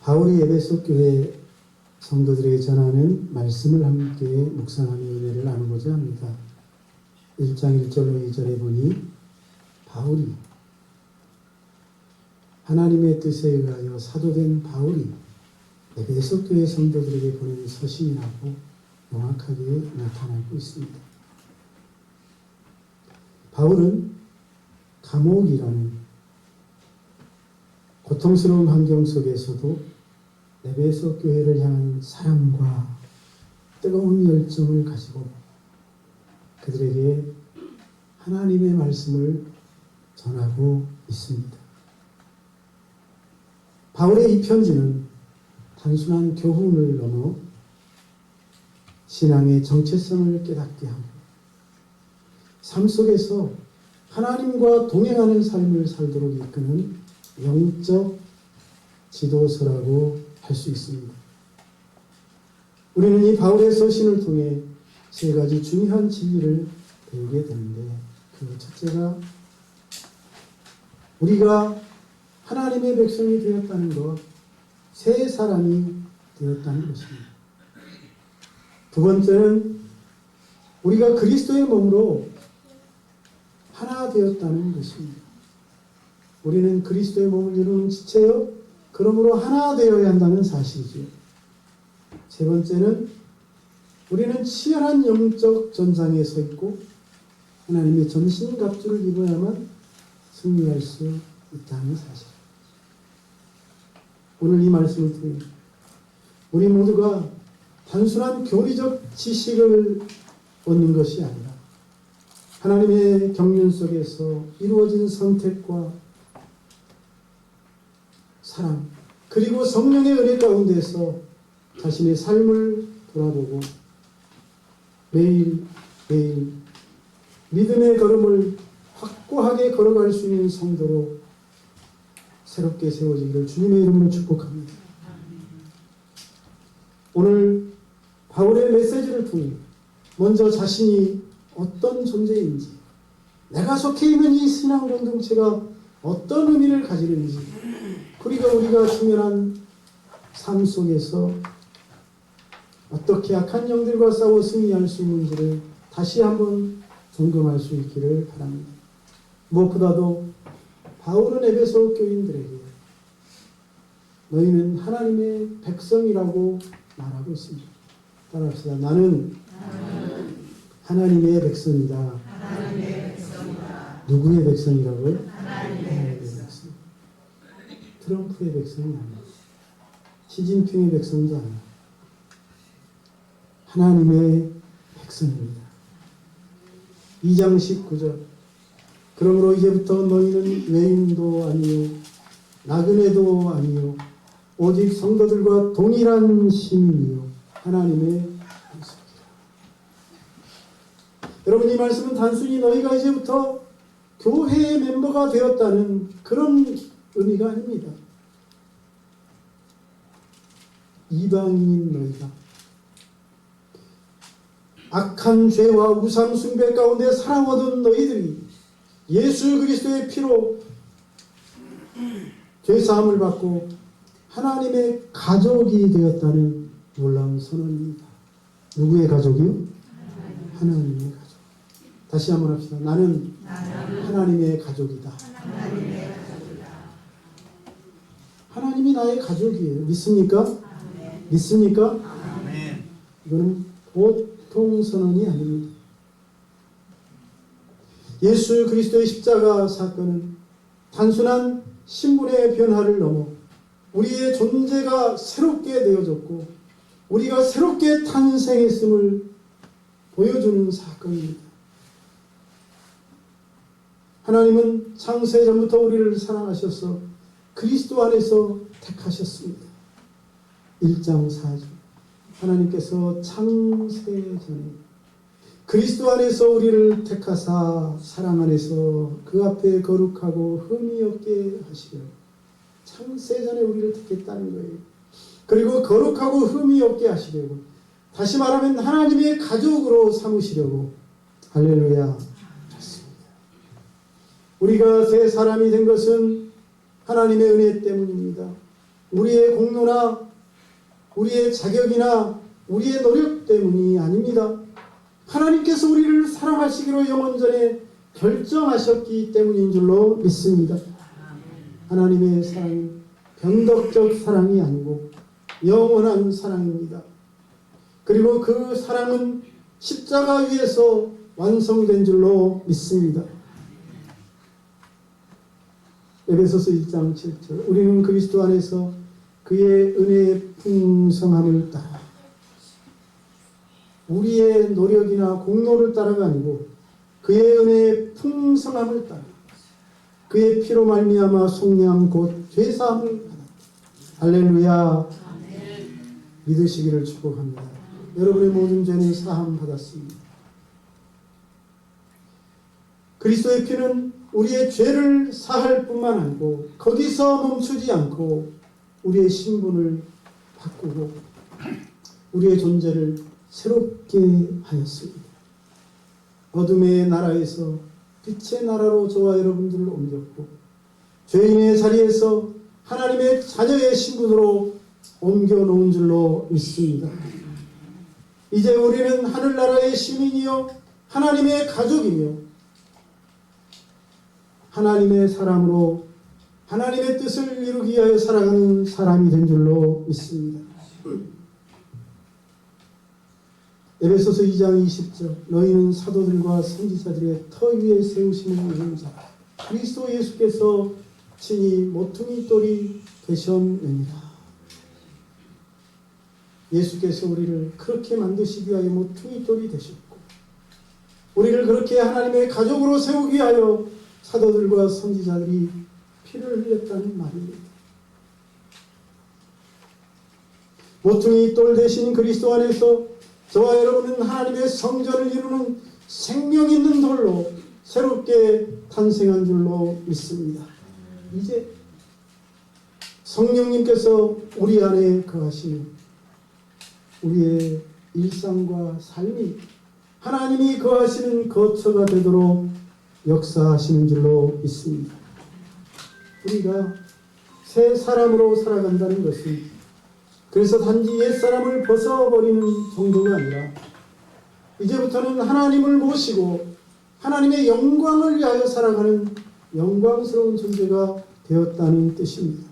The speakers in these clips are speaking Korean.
바울이 에베소 교회 성도들에게 전하는 말씀을 함께 묵상하며 은혜를 나누고자 합니다. 1장 1절로 2절에 보니 바울이 하나님의 뜻에 의하여 사도된 바울이 에베소 교회 성도들에게 보낸 서신이라고 명확하게 나타나고 있습니다. 바울은 감옥이라는 고통스러운 환경 속에서도 에베소 교회를 향한 사랑과 뜨거운 열정을 가지고 그들에게 하나님의 말씀을 전하고 있습니다. 바울의 이 편지는 단순한 교훈을 넘어 신앙의 정체성을 깨닫게 하고 삶 속에서 하나님과 동행하는 삶을 살도록 이끄는 영적 지도서라고 할 수 있습니다. 우리는 이 바울의 서신을 통해 세 가지 중요한 진리를 배우게 되는데, 그 첫째가 우리가 하나님의 백성이 되었다는 것, 새 사람이 되었다는 것입니다. 두 번째는 우리가 그리스도의 몸으로 하나 되었다는 것입니다. 우리는 그리스도의 몸을 이루는 지체요, 그러므로 하나 되어야 한다는 사실이죠. 세 번째는 우리는 치열한 영적 전장에 서 있고 하나님의 전신갑주를 입어야만 승리할 수 있다는 사실. 오늘 이 말씀을 통해 우리 모두가 단순한 교리적 지식을 얻는 것이 아니라 하나님의 경륜 속에서 이루어진 선택과 사랑, 그리고 성령의 은혜 가운데서 자신의 삶을 돌아보고 매일매일 믿음의 걸음을 확고하게 걸어갈 수 있는 성도로 새롭게 세워지기를 주님의 이름으로 축복합니다. 오늘 바울의 메시지를 통해 먼저 자신이 어떤 존재인지, 내가 속해 있는 이 신앙 공동체가 어떤 의미를 가지는지, 우리가 직면한 삶 속에서 어떻게 악한 영들과 싸워 승리할 수 있는지를 다시 한번 점검할 수 있기를 바랍니다. 무엇보다도 바울은 에베소 교인들에게 너희는 하나님의 백성이라고 말하고 있습니다. 따라합시다. 나는 하나님의 백성이다. 누구의 백성이라고요? 하나님의 백성. 트럼프의 백성이 아니야. 시진핑의 백성도 아니야. 하나님의 백성입니다. 2장 19절. 그러므로 이제부터 너희는 외인도 아니요 나그네도 아니요 오직 성도들과 동일한 시민이요 하나님의 백성이라. 여러분, 이 말씀은 단순히 너희가 이제부터 교회의 멤버가 되었다는 그런 의미가 아닙니다. 이방인인 너희가 악한 죄와 우상 숭배 가운데 살아오던 너희들이 예수 그리스도의 피로 죄사함을 받고 하나님의 가족이 되었다는 놀라운 선언입니다. 누구의 가족이요? 하나님의 가족. 다시 한번 합시다. 나는 하나님의 가족이다. 하나님이 나의 가족이에요. 믿습니까? 아멘. 믿습니까? 아멘. 이거는 보통 선언이 아닙니다. 예수 그리스도의 십자가 사건은 단순한 신분의 변화를 넘어 우리의 존재가 새롭게 되어졌고 우리가 새롭게 탄생했음을 보여주는 사건입니다. 하나님은 창세 전부터 우리를 사랑하셔서 그리스도 안에서 택하셨습니다. 1장 4절. 하나님께서 창세 전에 그리스도 안에서 우리를 택하사 사랑 안에서 그 앞에 거룩하고 흠이 없게 하시려. 창세 전에 우리를 택했다는 거예요. 그리고 거룩하고 흠이 없게 하시려고, 다시 말하면 하나님의 가족으로 삼으시려고. 할렐루야. 좋습니다. 우리가 새 사람이 된 것은 하나님의 은혜 때문입니다. 우리의 공로나 우리의 자격이나 우리의 노력 때문이 아닙니다. 하나님께서 우리를 사랑하시기로 영원전에 결정하셨기 때문인 줄로 믿습니다. 하나님의 사랑은 변덕적 사랑이 아니고 영원한 사랑입니다. 그리고 그 사랑은 십자가 위에서 완성된 줄로 믿습니다. 에베소서 1장 7절 우리는 그리스도 안에서 그의 은혜의 풍성함을 따라 우리의 노력이나 공로를 따라가 아니고 그의 은혜의 풍성함을 따라 그의 피로 말미암아 속량 곧 죄사함을 받았다. 할렐루야. 믿으시기를 축복합니다. 여러분의 모든 죄는 사함 받았습니다. 그리스도의 피는 우리의 죄를 사할 뿐만 아니고 거기서 멈추지 않고 우리의 신분을 바꾸고 우리의 존재를 새롭게 하였습니다. 어둠의 나라에서 빛의 나라로 저와 여러분들을 옮겼고 죄인의 자리에서 하나님의 자녀의 신분으로 옮겨놓은 줄로 믿습니다. 이제 우리는 하늘나라의 시민이요 하나님의 가족이며 하나님의 사람으로 하나님의 뜻을 이루기 위하여 살아가는 사람이 된 줄로 믿습니다. 에베소서 2장 20절 너희는 사도들과 선지자들의 터 위에 세우심을 입은 자 그리스도 예수께서 친히 모퉁이 돌이 되셨느니라. 예수께서 우리를 그렇게 만드시기 위하여 모퉁이 돌이 되셨고 우리를 그렇게 하나님의 가족으로 세우기 위하여 사도들과 선지자들이 피를 흘렸다는 말입니다. 모퉁이 돌 대신 그리스도 안에서 저와 여러분은 하나님의 성전을 이루는 생명 있는 돌로 새롭게 탄생한 줄로 믿습니다. 이제 성령님께서 우리 안에 거하시는 우리의 일상과 삶이 하나님이 거하시는 거처가 되도록 역사하시는 줄로 믿습니다. 우리가 새 사람으로 살아간다는 것은 그래서 단지 옛사람을 벗어버리는 정도가 아니라 이제부터는 하나님을 모시고 하나님의 영광을 위하여 살아가는 영광스러운 존재가 되었다는 뜻입니다.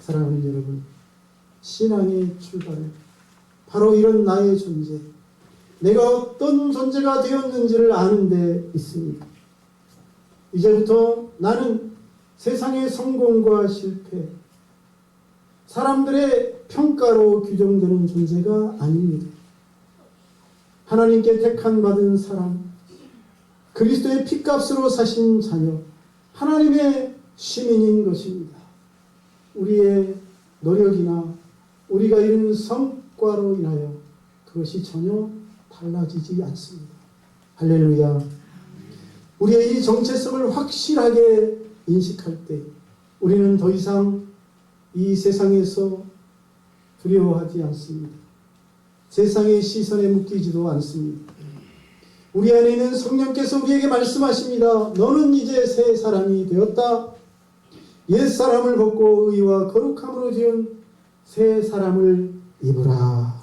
사랑하는 여러분, 신앙의 출발은 바로 이런 나의 존재, 내가 어떤 존재가 되었는지를 아는 데 있습니다. 이제부터 나는 세상의 성공과 실패, 사람들의 평가로 규정되는 존재가 아닙니다. 하나님께 택한 받은 사람, 그리스도의 피값으로 사신 자녀, 하나님의 시민인 것입니다. 우리의 노력이나 우리가 이룬 성과로 인하여 그것이 전혀 달라지지 않습니다. 할렐루야. 우리의 이 정체성을 확실하게 인식할 때 우리는 더 이상 이 세상에서 두려워하지 않습니다. 세상의 시선에 묶이지도 않습니다. 우리 안에 있는 성령께서 우리에게 말씀하십니다. 너는 이제 새 사람이 되었다. 옛 사람을 벗고 의와 거룩함으로 지은 새 사람을 입으라.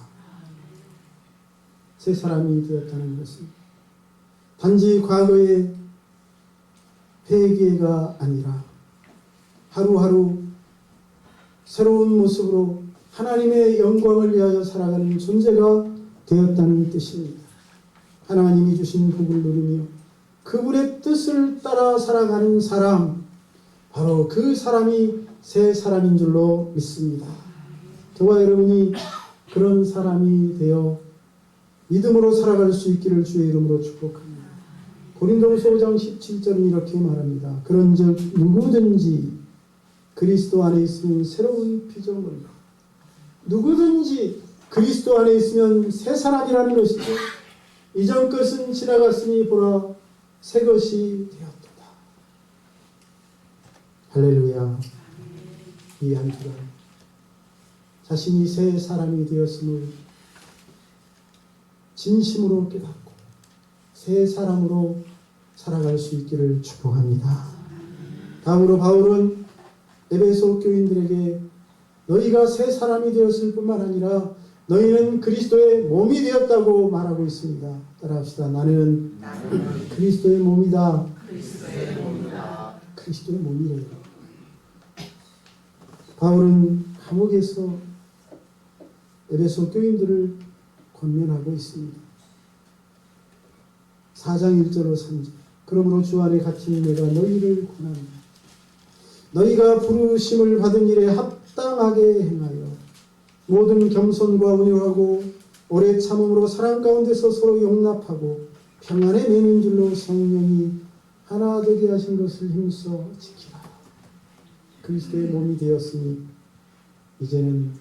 새 사람이 되었다는 것은 단지 과거의 회개가 아니라 하루하루 새로운 모습으로 하나님의 영광을 위하여 살아가는 존재가 되었다는 뜻입니다. 하나님이 주신 복을 누리며 그분의 뜻을 따라 살아가는 사람, 바로 그 사람이 새 사람인 줄로 믿습니다. 저와 여러분이 그런 사람이 되어 믿음으로 살아갈 수 있기를 주의 이름으로 축복합니다. 고린도후서 5장 17절은 이렇게 말합니다. 그런즉 누구든지 그리스도 안에 있으면 새로운 피조물이라. 누구든지 그리스도 안에 있으면 새 사람이라는 것이죠. 이전 것은 지나갔으니 보라 새 것이 되었도다. 할렐루야. 이 한 주간 자신이 새 사람이 되었음을 진심으로 깨닫고 새 사람으로 살아갈 수 있기를 축복합니다. 다음으로 바울은 에베소 교인들에게 너희가 새 사람이 되었을 뿐만 아니라 너희는 그리스도의 몸이 되었다고 말하고 있습니다. 따라합시다. 나는 그리스도의 몸이다. 그리스도의 몸이래요. 바울은 감옥에서 에베소 교인들을 권면하고 있습니다. 4장 1절로 3절. 그러므로 주 안에 갇힌 내가 너희를 권하노니 너희가 부르심을 받은 일에 합당하게 행하여 모든 겸손과 온유하고 오래 참음으로 사랑 가운데서 서로 용납하고 평안에 매는 줄로 성령이 하나 되게 하신 것을 힘써 지키라. 그리스도의 몸이 되었으니 이제는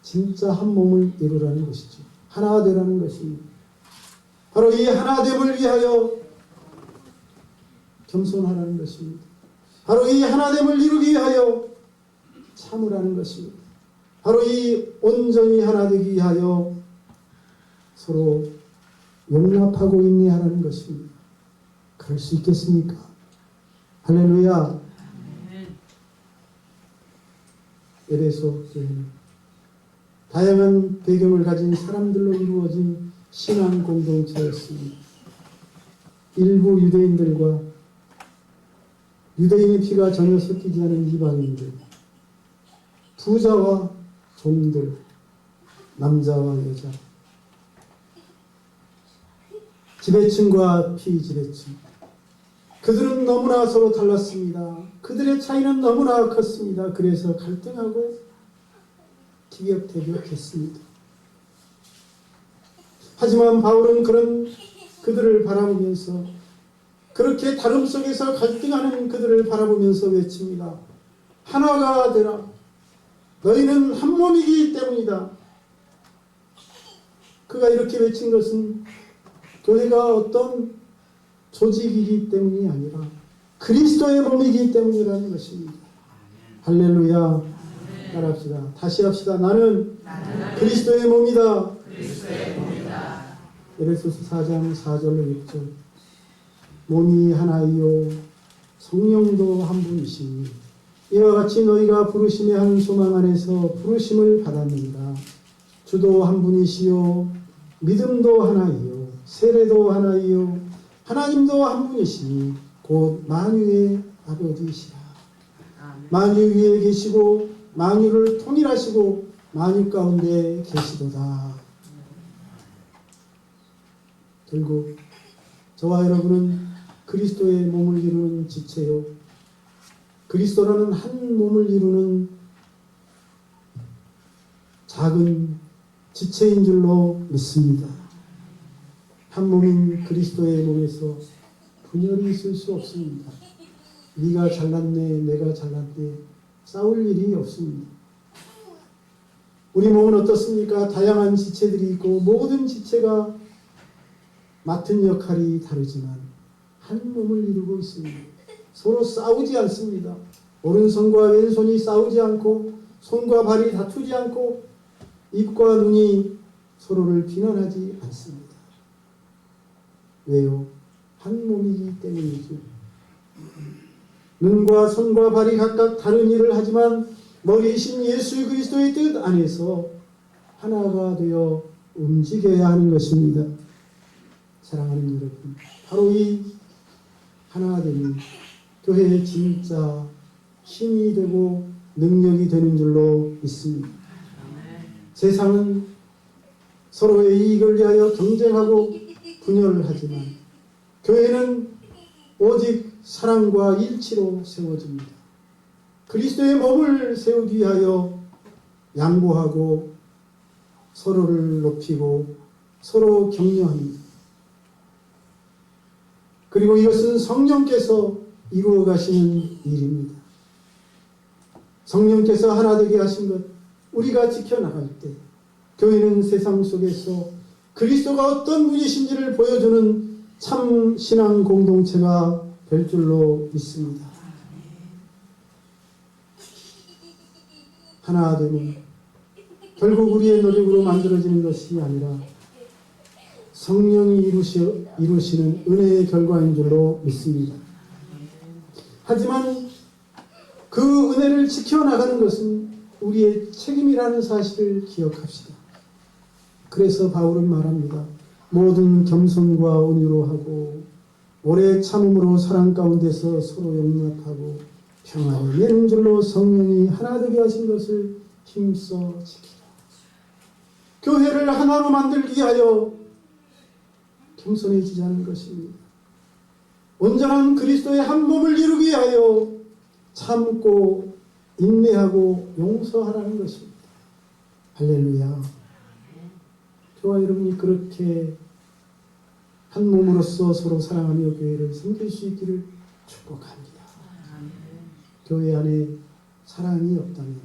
진짜 한 몸을 이루라는 것이죠. 하나 되라는 것입니다. 바로 이 하나됨을 위하여 겸손하라는 것입니다. 바로 이 하나됨을 이루기 위하여 참으라는 것입니다. 바로 이 온전히 하나 되기 위하여 서로 용납하고 인내하라는 것입니다. 그럴 수 있겠습니까? 할렐루야. 에베소 교회는 다양한 배경을 가진 사람들로 이루어진 신앙 공동체였습니다. 일부 유대인들과 유대인의 피가 전혀 섞이지 않은 이방인들, 부자와 종들, 남자와 여자, 지배층과 피지배층, 그들은 너무나 서로 달랐습니다. 그들의 차이는 너무나 컸습니다. 그래서 갈등하고 티격태격했습니다. 하지만 바울은 그들을 바라보면서, 그렇게 다름 속에서 갈등하는 그들을 바라보면서 외칩니다. 하나가 되라. 너희는 한 몸이기 때문이다. 그가 이렇게 외친 것은 교회가 어떤 조직이기 때문이 아니라 그리스도의 몸이기 때문이라는 것입니다. 할렐루야. 따라합시다. 다시 합시다. 나는 그리스도의 몸이다. 에베소서 4장 4절로 6절. 몸이 하나이요 성령도 한 분이시니 이와 같이 너희가 부르심의 한 소망 안에서 부르심을 받았느니라. 주도 한 분이시요 믿음도 하나이요 세례도 하나이요 하나님도 한 분이시니 곧 만유의 아버지시라. 만유 위에 계시고 만유를 통일하시고 만유 가운데 계시도다. 결국 저와 여러분은 그리스도의 몸을 이루는 지체요, 그리스도라는 한 몸을 이루는 작은 지체인 줄로 믿습니다. 한 몸인 그리스도의 몸에서 분열이 있을 수 없습니다. 네가 잘났네, 내가 잘났네, 싸울 일이 없습니다. 우리 몸은 어떻습니까? 다양한 지체들이 있고 모든 지체가 맡은 역할이 다르지만 한 몸을 이루고 있습니다. 서로 싸우지 않습니다. 오른손과 왼손이 싸우지 않고 손과 발이 다투지 않고 입과 눈이 서로를 비난하지 않습니다. 왜요? 한 몸이기 때문이죠. 눈과 손과 발이 각각 다른 일을 하지만 머리이신 예수 그리스도의 뜻 안에서 하나가 되어 움직여야 하는 것입니다. 사랑하는 여러분, 바로 이 하나됨이 교회의 진짜 힘이 되고 능력이 되는 줄로 믿습니다. 세상은 서로의 이익을 위하여 경쟁하고 분열을 하지만 교회는 오직 사랑과 일치로 세워집니다. 그리스도의 몸을 세우기 위하여 양보하고 서로를 높이고 서로 격려합니다. 그리고 이것은 성령께서 이루어 가시는 일입니다. 성령께서 하나 되게 하신 것, 우리가 지켜나갈 때 교회는 세상 속에서 그리스도가 어떤 분이신지를 보여주는 참 신앙 공동체가 될 줄로 믿습니다. 하나됨은 결국 우리의 노력으로 만들어지는 것이 아니라 성령이 이루시는 은혜의 결과인 줄로 믿습니다. 하지만 그 은혜를 지켜나가는 것은 우리의 책임이라는 사실을 기억합시다. 그래서 바울은 말합니다. 모든 겸손과 온유로 하고 오래 참음으로 사랑 가운데서 서로 용납하고 평안을 내는 줄로 성령이 하나 되게 하신 것을 힘써 지키라. 교회를 하나로 만들기 위하여 겸손해지자는 것입니다. 온전한 그리스도의 한 몸을 이루기 위하여 참고 인내하고 용서하라는 것입니다. 할렐루야. 저와 여러분이 그렇게 한 몸으로서 서로 사랑하며 교회를 섬길 수 있기를 축복합니다. 교회 안에 사랑이 없다면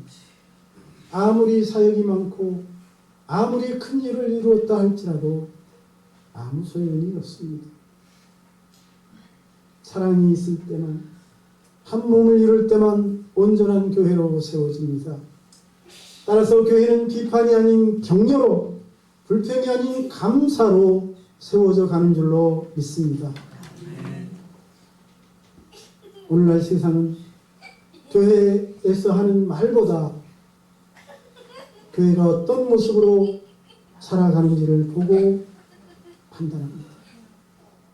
아무리 사역이 많고 아무리 큰 일을 이루었다 할지라도 아무 소용이 없습니다. 사랑이 있을 때만, 한 몸을 이룰 때만 온전한 교회로 세워집니다. 따라서 교회는 비판이 아닌 격려로, 불평이 아닌 감사로 세워져 가는 줄로 믿습니다. 오늘날 세상은 교회에서 하는 말보다 교회가 어떤 모습으로 살아가는지를 보고 판단합니다.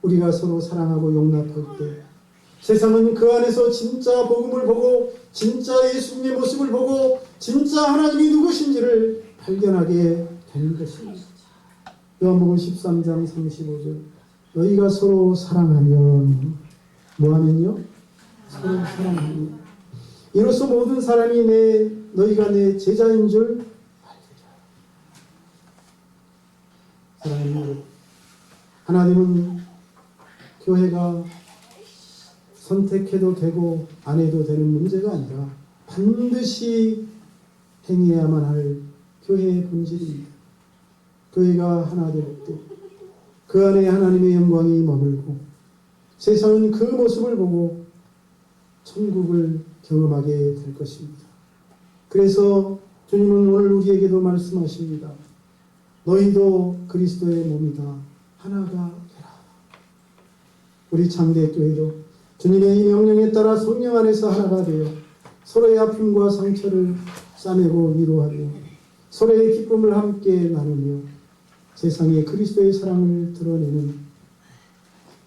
우리가 서로 사랑하고 용납할 때 세상은 그 안에서 진짜 복음을 보고 진짜 예수님의 모습을 보고 진짜 하나님이 누구신지를 발견하게 되는 것입니다. 요한복음 13장 35절 너희가 서로 사랑하면 뭐하면요? 서로 사랑하면 이로써 모든 사람이 너희가 내 제자인 줄 알리라. 사랑하는 여러분, 하나님은 교회가 선택해도 되고 안 해도 되는 문제가 아니라 반드시 행해야만 할 교회의 본질입니다. 교회가 하나 될 때 그 안에 하나님의 영광이 머물고 세상은 그 모습을 보고 천국을 경험하게 될 것입니다. 그래서 주님은 오늘 우리에게도 말씀하십니다. 너희도 그리스도의 몸이다. 하나가 되라. 우리 창대교회도 주님의 이 명령에 따라 성령 안에서 하나가 되어 서로의 아픔과 상처를 싸매고 위로하며 서로의 기쁨을 함께 나누며 세상에 그리스도의 사랑을 드러내는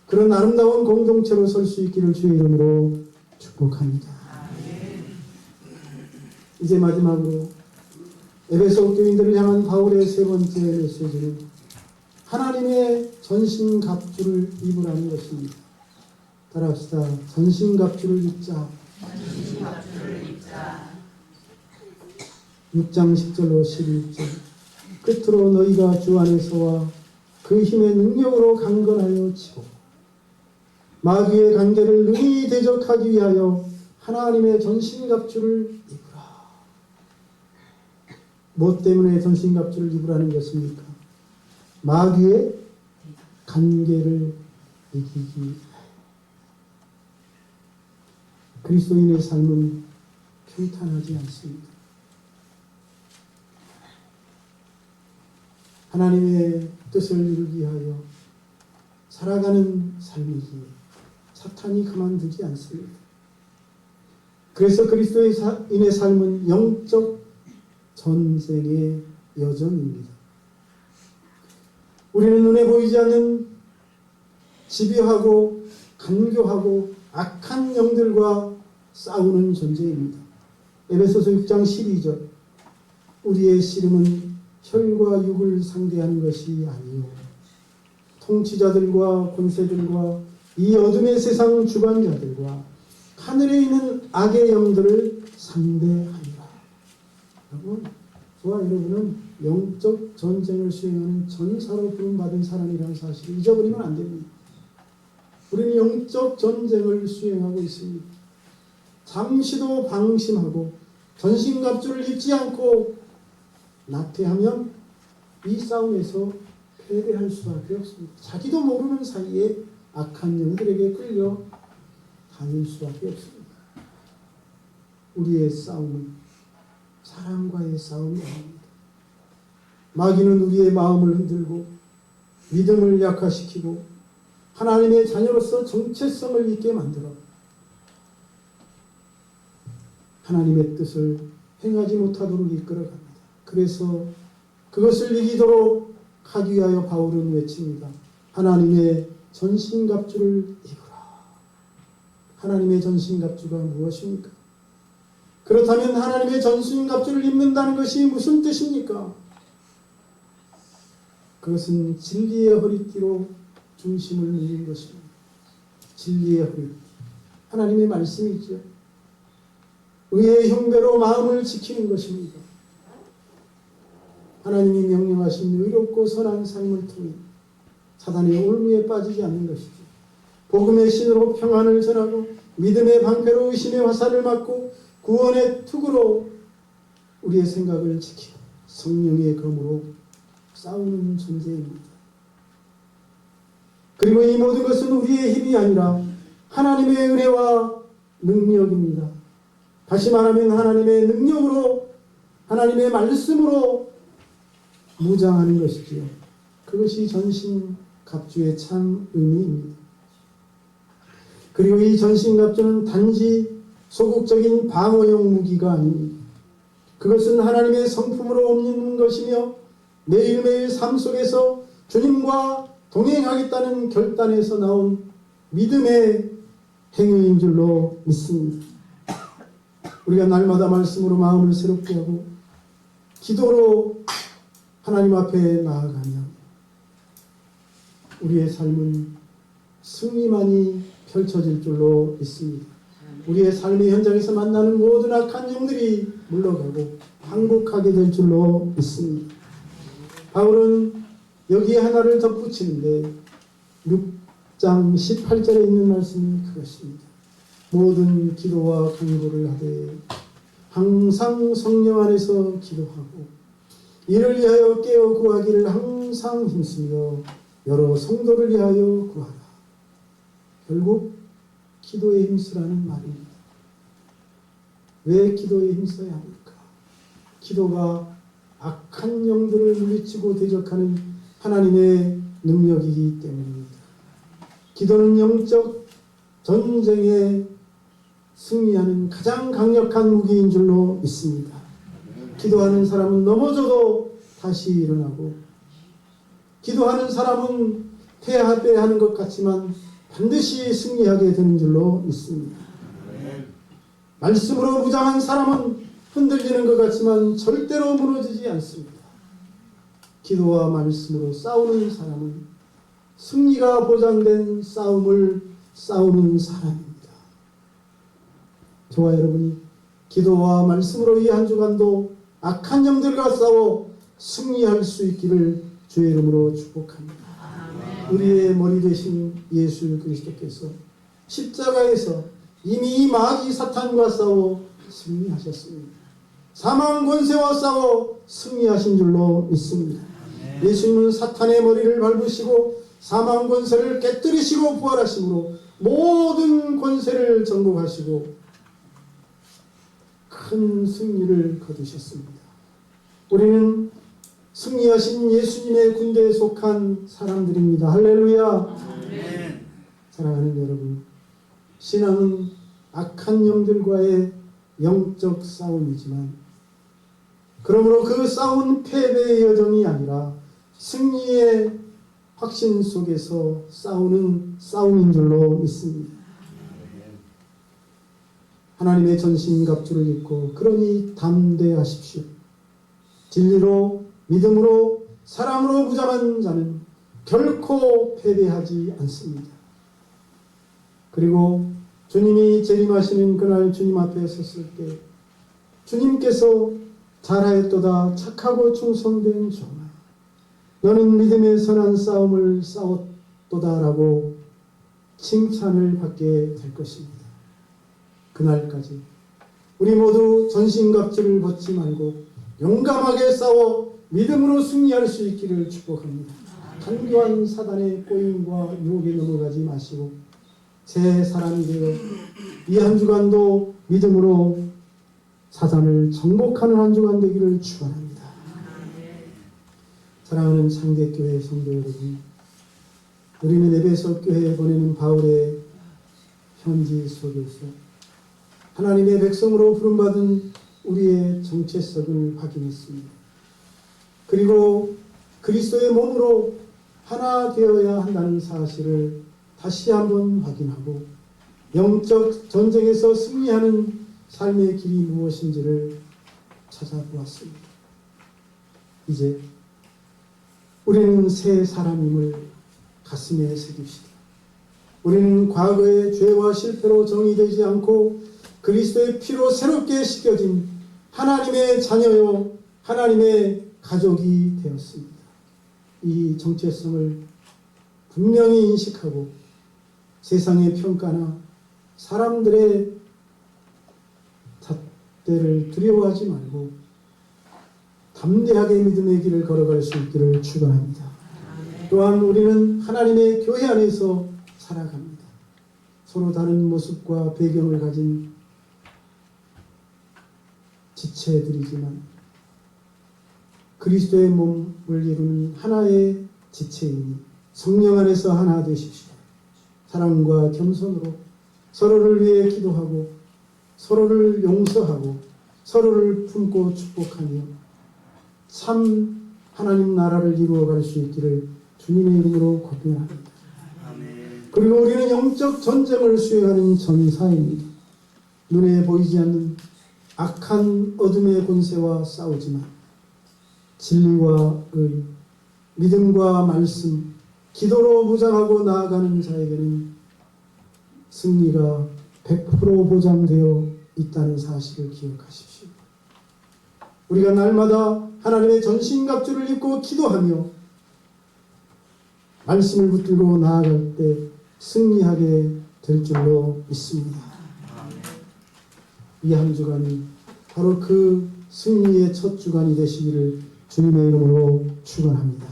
그런 아름다운 공동체로 설 수 있기를 주의 이름으로 축복합니다. 이제 마지막으로 에베소 교인들을 향한 바울의 세 번째 메시지는 하나님의 전신갑주를 입으라는 것입니다. 따라합시다. 전신갑주를 입자. 6장 10절로 11절 끝으로 너희가 주 안에서와 그 힘의 능력으로 강건하여 치고 마귀의 관계를 능히 대적하기 위하여 하나님의 전신갑주를 입으라. 무엇 때문에 전신갑주를 입으라는 것입니까? 마귀의 관계를 이기기 위하여. 그리스도인의 삶은 평탄하지 않습니다. 하나님의 뜻을 이루기 위하여 살아가는 삶이기에 사탄이 가만두지 않습니다. 그래서 그리스도인의 삶은 영적 전쟁의 여정입니다. 우리는 눈에 보이지 않는 집요하고 간교하고 악한 영들과 싸우는 존재입니다. 에베소서 6장 12절 우리의 씨름은 혈과 육을 상대하는 것이 아니요 통치자들과 권세들과 이 어둠의 세상 주관자들과 하늘에 있는 악의 영들을 상대하리라. 여러분, 저와 여러분은 영적 전쟁을 수행하는 전사로 부름받은 사람이라는 사실을 잊어버리면 안 됩니다. 우리는 영적 전쟁을 수행하고 있습니다. 잠시도 방심하고 전신갑주를 입지 않고 나태하면 이 싸움에서 패배할 수밖에 없습니다. 자기도 모르는 사이에 악한 영들에게 끌려 다닐 수밖에 없습니다. 우리의 싸움은 사랑과의 싸움이 아닙니다. 마귀는 우리의 마음을 흔들고 믿음을 약화시키고 하나님의 자녀로서 정체성을 잊게 만들어 하나님의 뜻을 행하지 못하도록 이끌어갑니다. 그래서 그것을 이기도록 하기 위하여 바울은 외칩니다. 하나님의 전신갑주를 입으라. 하나님의 전신갑주가 무엇입니까? 그렇다면 하나님의 전신갑주를 입는다는 것이 무슨 뜻입니까? 그것은 진리의 허리띠로 중심을 묶는 것입니다. 진리의 허리띠. 하나님의 말씀이죠. 의의 흉배로 마음을 지키는 것입니다. 하나님이 명령하신 의롭고 선한 삶을 통해 사단의 올무에 빠지지 않는 것이죠. 복음의 신으로 평안을 전하고 믿음의 방패로 의심의 화살을 맞고 구원의 투구로 우리의 생각을 지키고 성령의 검으로 싸우는 존재입니다. 그리고 이 모든 것은 우리의 힘이 아니라 하나님의 은혜와 능력입니다. 다시 말하면 하나님의 능력으로, 하나님의 말씀으로 무장하는 것이지요. 그것이 전신갑주의 참 의미입니다. 그리고 이 전신갑주는 단지 소극적인 방어용 무기가 아닙니다. 그것은 하나님의 성품으로 옮기는 것이며 매일매일 삶 속에서 주님과 동행하겠다는 결단에서 나온 믿음의 행위인 줄로 믿습니다. 우리가 날마다 말씀으로 마음을 새롭게 하고 기도로 하나님 앞에 나아가면 우리의 삶은 승리만이 펼쳐질 줄로 믿습니다. 우리의 삶의 현장에서 만나는 모든 악한 영들이 물러가고 항복하게 될 줄로 믿습니다. 바울은 여기에 하나를 덧붙이는데 6장 18절에 있는 말씀이 그것입니다. 모든 기도와 간구를 하되 항상 성령 안에서 기도하고 이를 위하여 깨어 구하기를 항상 힘쓰며 여러 성도를 위하여 구하라. 결국 기도에 힘쓰라는 말입니다. 왜 기도에 힘써야 합니까? 기도가 악한 영들을 물리치고 대적하는 하나님의 능력이기 때문입니다. 기도는 영적 전쟁에 승리하는 가장 강력한 무기인 줄로 믿습니다. 기도하는 사람은 넘어져도 다시 일어나고, 기도하는 사람은 패하는 것 같지만 반드시 승리하게 되는 줄로 믿습니다. 말씀으로 무장한 사람은 흔들리는 것 같지만 절대로 무너지지 않습니다. 기도와 말씀으로 싸우는 사람은 승리가 보장된 싸움을 싸우는 사람입니다. 저와 여러분이 기도와 말씀으로 이 한 주간도 악한 영들과 싸워 승리할 수 있기를 주의 이름으로 축복합니다. 우리의 머리 되신 예수 그리스도께서 십자가에서 이미 이 마귀 사탄과 싸워 승리하셨습니다. 사망 권세와 싸워 승리하신 줄로 믿습니다. 예수님은 사탄의 머리를 밟으시고 사망 권세를 깨뜨리시고 부활하심으로 모든 권세를 정복하시고 큰 승리를 거두셨습니다. 우리는 승리하신 예수님의 군대에 속한 사람들입니다. 할렐루야. 사랑하는 여러분, 신앙은 악한 영들과의 영적 싸움이지만 그러므로 그 싸움은 패배의 여정이 아니라 승리의 확신 속에서 싸우는 싸움인 줄로 믿습니다. 하나님의 전신갑주를 입고 그러니 담대하십시오. 진리로 믿음으로 사랑으로 무장한 자는 결코 패배하지 않습니다. 그리고 주님이 재림하시는 그날 주님 앞에 섰을 때 주님께서 잘하였도다 착하고 충성된 종아, 너는 믿음의 선한 싸움을 싸웠도다라고 칭찬을 받게 될 것입니다. 그날까지 우리 모두 전신갑주를 벗지 말고 용감하게 싸워 믿음으로 승리할 수 있기를 축복합니다. 간교한 사단의 꼬임과 유혹에 넘어가지 마시고 새 사람이 되어 이 한 주간도 믿음으로 사단을 정복하는 한 주간 되기를 축원합니다. 사랑하는 창대교회 성도 여러분, 우리는 에베소 교회에 보내는 바울의 편지 속에서 하나님의 백성으로 부름받은 우리의 정체성을 확인했습니다. 그리고 그리스도의 몸으로 하나 되어야 한다는 사실을 다시 한번 확인하고 영적 전쟁에서 승리하는 삶의 길이 무엇인지를 찾아보았습니다. 이제 우리는 새 사람임을 가슴에 새깁시다. 우리는 과거의 죄와 실패로 정의되지 않고 그리스도의 피로 새롭게 씻겨진 하나님의 자녀요 하나님의 가족이 되었습니다. 이 정체성을 분명히 인식하고 세상의 평가나 사람들의 잣대를 두려워하지 말고 담대하게 믿음의 길을 걸어갈 수 있기를 축원합니다. 또한 우리는 하나님의 교회 안에서 살아갑니다. 서로 다른 모습과 배경을 가진 지체들이지만 그리스도의 몸을 이루는 하나의 지체이니 성령 안에서 하나 되십시오. 사랑과 겸손으로 서로를 위해 기도하고 서로를 용서하고 서로를 품고 축복하며 참 하나님 나라를 이루어갈 수 있기를 주님의 이름으로 고백합니다. 그리고 우리는 영적 전쟁을 수행하는 전사입니다. 눈에 보이지 않는 악한 어둠의 권세와 싸우지만 진리와 의, 믿음과 말씀, 기도로 무장하고 나아가는 자에게는 승리가 100% 보장되어 있다는 사실을 기억하십시오. 우리가 날마다 하나님의 전신갑주를 입고 기도하며 말씀을 붙들고 나아갈 때 승리하게 될 줄로 믿습니다. 이 한 주간이 바로 그 승리의 첫 주간이 되시기를 주님의 이름으로 축원합니다.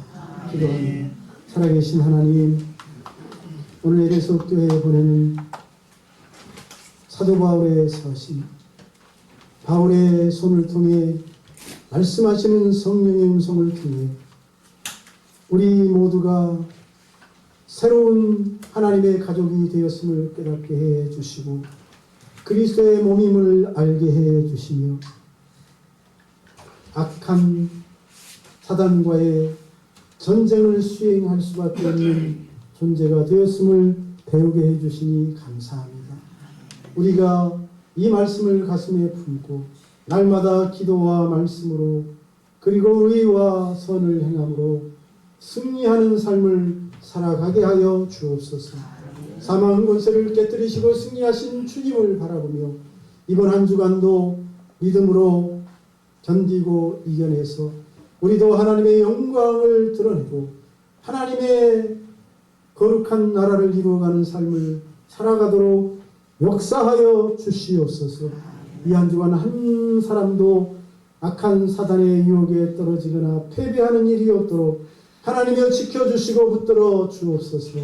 기도합니다. 살아계신 하나님, 오늘 에베소 교회에 보내는 사도 바울의 서신, 바울의 손을 통해 말씀하시는 성령의 음성을 통해 우리 모두가 새로운 하나님의 가족이 되었음을 깨닫게 해 주시고 그리스도의 몸임을 알게 해 주시며 악한 사단과의 전쟁을 수행할 수밖에 없는 존재가 되었음을 배우게 해 주시니 감사합니다. 우리가 이 말씀을 가슴에 품고 날마다 기도와 말씀으로 그리고 의와 선을 행함으로 승리하는 삶을 살아가게 하여 주옵소서. 사망 권세를 깨뜨리시고 승리하신 주님을 바라보며 이번 한 주간도 믿음으로 견디고 이겨내서 우리도 하나님의 영광을 드러내고 하나님의 거룩한 나라를 이루어가는 삶을 살아가도록 역사하여 주시옵소서. 이 한 주간 한 사람도 악한 사단의 유혹에 떨어지거나 패배하는 일이 없도록 하나님이여 지켜주시고 붙들어 주옵소서.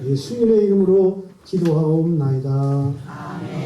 예수님의 이름으로 기도하옵나이다. 아멘.